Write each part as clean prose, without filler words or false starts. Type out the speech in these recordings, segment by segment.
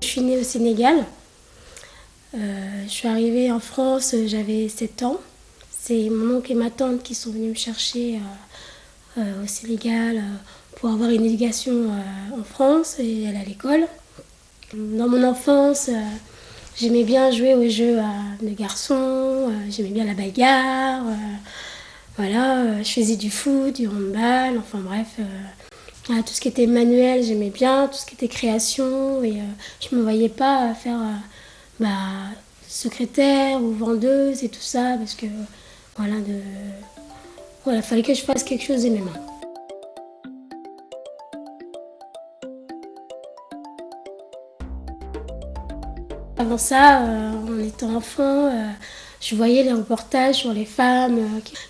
suis née au Sénégal. Je suis arrivée en France, j'avais 7 ans. C'est mon oncle et ma tante qui sont venus me chercher au Sénégal pour avoir une éducation en France et aller à l'école. Dans mon enfance, j'aimais bien jouer aux jeux de garçons, j'aimais bien la bagarre. Voilà, je faisais du foot, du handball, enfin bref. Tout ce qui était manuel, j'aimais bien, tout ce qui était création. Et je me voyais pas faire bah, secrétaire ou vendeuse et tout ça, parce que voilà, fallait que je fasse quelque chose de mes mains. Avant ça, en étant enfant, je voyais les reportages sur les femmes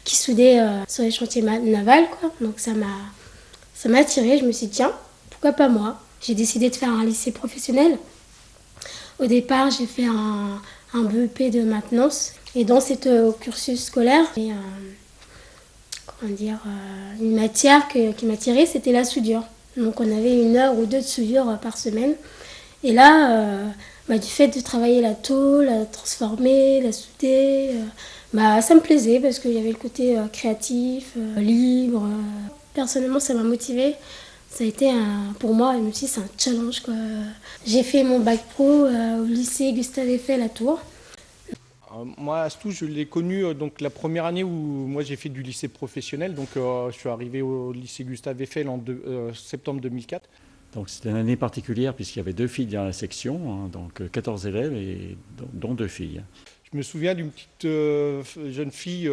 qui soudaient sur les chantiers navals, quoi. Donc ça m'a attirée. Je me suis dit, tiens, pourquoi pas moi? J'ai décidé de faire un lycée professionnel. Au départ, j'ai fait un BEP de maintenance. Et dans ce cursus scolaire, il y a une matière qui m'attirait, c'était la soudure. Donc on avait 1 heure ou 2 de soudure par semaine. Et là, du fait de travailler la tôle, la transformer, la souder, ça me plaisait parce qu'il y avait le côté créatif, libre. Personnellement, ça m'a motivée. Ça a été pour moi, même si c'est un challenge, quoi. J'ai fait mon bac pro au lycée Gustave Eiffel à Tours. Moi, Astou, je l'ai connu donc la première année où moi j'ai fait du lycée professionnel. Donc je suis arrivé au lycée Gustave Eiffel en septembre 2004. Donc c'était une année particulière puisqu'il y avait 2 filles dans la section, hein, donc 14 élèves et dont 2 filles. Je me souviens d'une petite jeune fille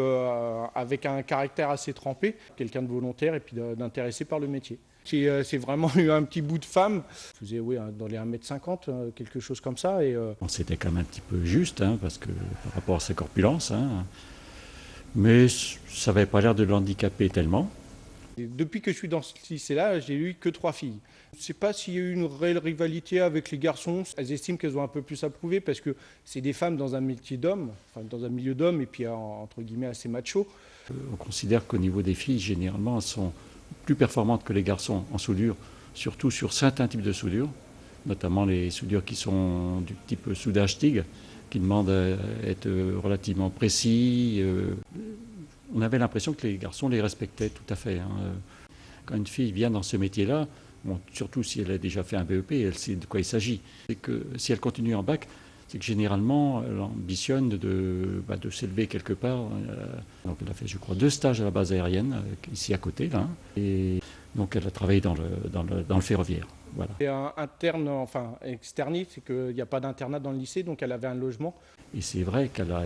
avec un caractère assez trempé, quelqu'un de volontaire et puis d'intéressé par le métier. C'est vraiment eu un petit bout de femme. Je faisais dans les 1m50, quelque chose comme ça. C'était quand même un petit peu juste, hein, parce que par rapport à sa corpulence, hein, mais ça n'avait pas l'air de l'handicaper tellement. Et depuis que je suis dans ce lycée-là, j'ai eu que 3 filles. Je ne sais pas s'il y a eu une réelle rivalité avec les garçons. Elles estiment qu'elles ont un peu plus à prouver parce que c'est des femmes dans un métier d'homme, enfin dans un milieu d'homme et puis entre guillemets assez macho. On considère qu'au niveau des filles, généralement, elles sont plus performantes que les garçons en soudure, surtout sur certains types de soudure, notamment les soudures qui sont du type soudage TIG, qui demandent à être relativement précis. On avait l'impression que les garçons les respectaient tout à fait. Hein. Quand une fille vient dans ce métier-là, bon, surtout si elle a déjà fait un BEP, elle sait de quoi il s'agit. C'est que si elle continue en bac, c'est que généralement, elle ambitionne de s'élever quelque part. Donc elle a fait, je crois, 2 stages à la base aérienne, ici à côté. Là, et donc elle a travaillé dans le ferroviaire. Voilà. Et interne, enfin externiste, c'est qu'il n'y a pas d'internat dans le lycée, donc elle avait un logement. Et c'est vrai qu'elle a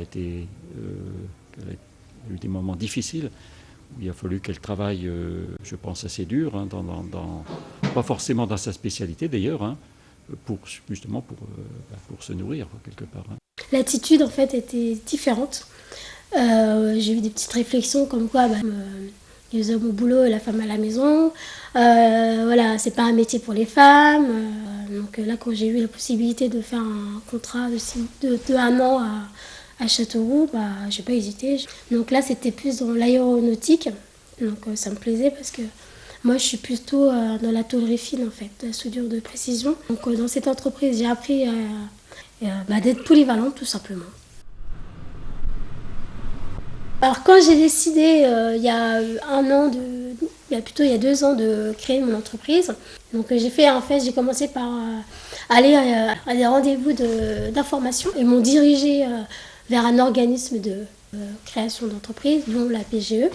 eu des moments difficiles où il a fallu qu'elle travaille, je pense, assez dur, hein, pas forcément dans sa spécialité d'ailleurs, hein, pour se nourrir quelque part. Hein. L'attitude en fait était différente. J'ai eu des petites réflexions comme quoi les hommes au boulot et la femme à la maison. Voilà, c'est pas un métier pour les femmes. Donc là, quand j'ai eu la possibilité de faire un contrat de 1 an à Châteauroux, j'ai pas hésité. Donc là, c'était plus dans l'aéronautique. Donc ça me plaisait parce que moi, je suis plutôt dans la tôlerie fine, en fait, la soudure de précision. Donc dans cette entreprise, j'ai appris d'être polyvalente, tout simplement. Alors quand j'ai décidé, il y a 2 ans de créer mon entreprise, donc j'ai commencé par aller à des rendez-vous d'information. Ils m'ont dirigée vers un organisme de création d'entreprise, dont la PGE.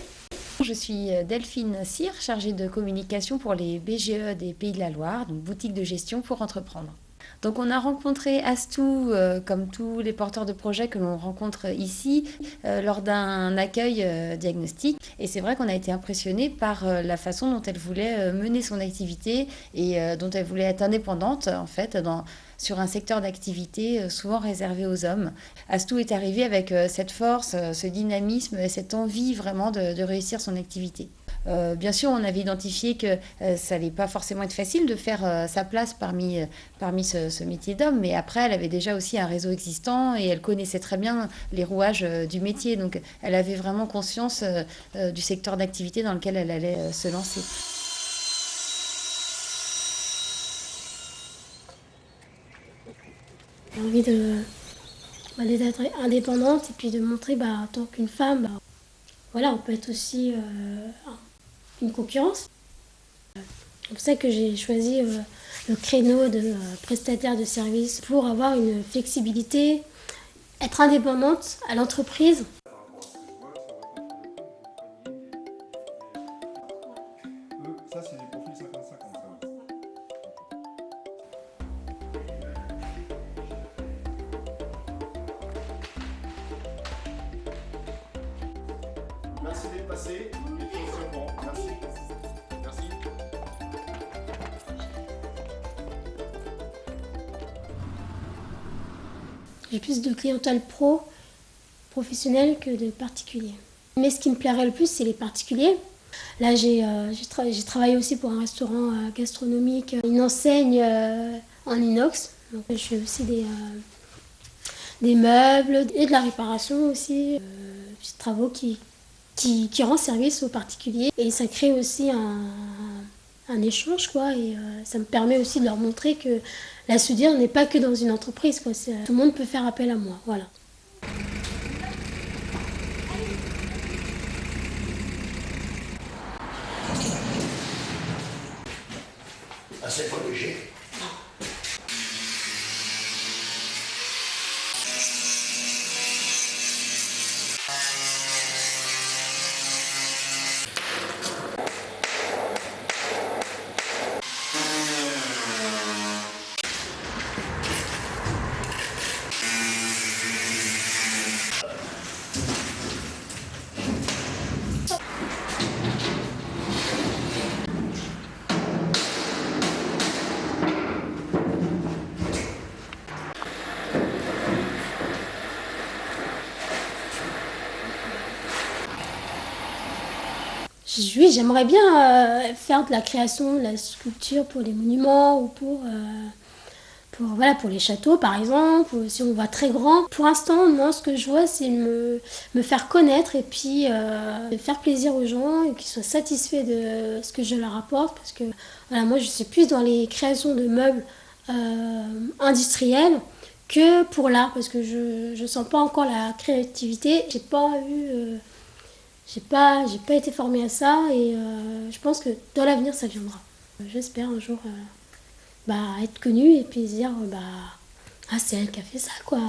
Je suis Delphine Cyr, chargée de communication pour les BGE des Pays de la Loire, donc boutique de gestion pour entreprendre. Donc on a rencontré Astou, comme tous les porteurs de projets que l'on rencontre ici, lors d'un accueil diagnostic. Et c'est vrai qu'on a été impressionnés par la façon dont elle voulait mener son activité et dont elle voulait être indépendante, en fait, sur un secteur d'activité souvent réservé aux hommes. Astou est arrivée avec cette force, ce dynamisme et cette envie vraiment de réussir son activité. Bien sûr, on avait identifié que ça n'allait pas forcément être facile de faire sa place parmi ce métier d'homme, mais après, elle avait déjà aussi un réseau existant et elle connaissait très bien les rouages du métier. Donc, elle avait vraiment conscience du secteur d'activité dans lequel elle allait se lancer. J'ai envie d'être indépendante et puis de montrer en tant qu'une femme, voilà, on peut être aussi une concurrence. C'est pour ça que j'ai choisi le créneau de prestataire de services pour avoir une flexibilité, être indépendante à l'entreprise. Ça, c'est des profils 50-50. Merci d'être passé. Et puis on se reprend. Merci. Merci. J'ai plus de clientèle professionnelle que de particuliers. Mais ce qui me plairait le plus, c'est les particuliers. Là, j'ai travaillé aussi pour un restaurant gastronomique, une enseigne en inox. Donc, je fais aussi des meubles et de la réparation aussi. Des travaux qui rendent service aux particuliers. Et ça crée aussi un échange, quoi. Et ça me permet aussi de leur montrer que la soudure n'est pas que dans une entreprise, quoi. Tout le monde peut faire appel à moi, voilà. Ah, c'est pas léger. Oui, j'aimerais bien faire de la création, de la sculpture pour les monuments ou pour les châteaux, par exemple, ou si on va très grand. Pour l'instant, moi, ce que je vois, c'est me faire connaître et puis de faire plaisir aux gens et qu'ils soient satisfaits de ce que je leur apporte. Parce que voilà, moi, je suis plus dans les créations de meubles industriels que pour l'art, parce que je ne sens pas encore la créativité. J'ai pas été formée à ça et je pense que dans l'avenir ça viendra. J'espère un jour être connue et puis se dire c'est elle qui a fait ça, quoi.